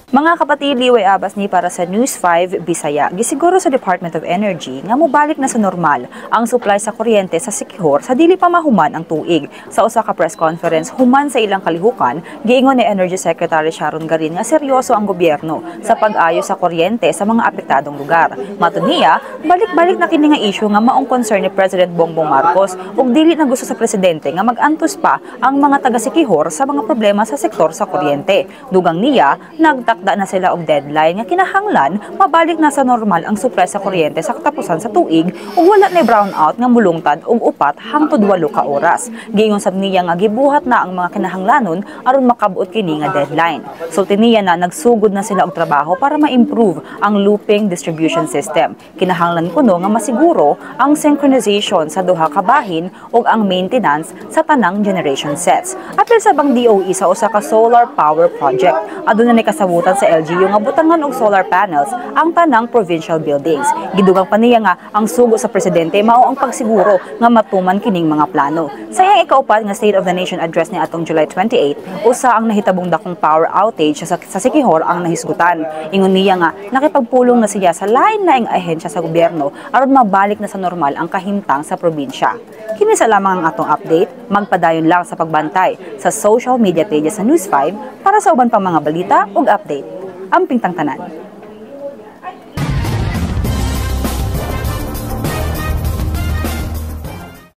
Mga kapatid, liway abas ni para sa News 5 Bisaya. Gisiguro sa Department of Energy nga mobalik na sa normal ang supply sa kuryente sa Siquijor sa dili pa mahuman ang tuig. Sa usa ka press conference human sa ilang kalihukan, giingon ni Energy Secretary Sharon Garin nga seryoso ang gobyerno sa pag-ayos sa kuryente sa mga apektadong lugar. Matud niya, balik-balik na kini nga issue nga maong concern ni President Bongbong Marcos ug dili na gusto sa presidente nga mag-antos pa ang mga taga Siquijor sa mga problema sa sektor sa kuryente. Dugang niya, nagtakda na sila og deadline nga kinahanglan mabalik na sa normal ang supply sa kuryente sa katapusan sa tuig ug wala na brownout nga mulungtad og 4 hangtod 8 ka oras. Giingon sab niya nga gibuhat na ang mga kinahanglanon aron makabot kini nga deadline. Sulti niya na nagsugod na sila og trabaho para ma-improve ang looping distribution system. Kinahanglan kuno nga masiguro ang synchronization sa duha ka bahin ug ang maintenance sa tanang generation sets. Apil sa bang DOE sa usa ka solar power project, aduna ni kasabutan sa LGU nga butangan og solar panels ang tanang provincial buildings. Gidugang pa niya nga ang sugo sa presidente mao ang pagsiguro nga matuman kining mga plano. Sa iyang ikaupat nga State of the Nation address ni atong July 28, usa ang nahitabong dakong power outage sa Siquijor ang nahisgutan. Ingon niya nga nakipagpulong na siya sa lain-laing ahensya sa gobyerno aron mabalik na sa normal ang kahimtang sa probinsya. Kini sa lamang ang atong update, magpadayon lang sa pagbantay sa social media pages sa News 5 para sa uban pang mga balita ug update. Amping tang tanan.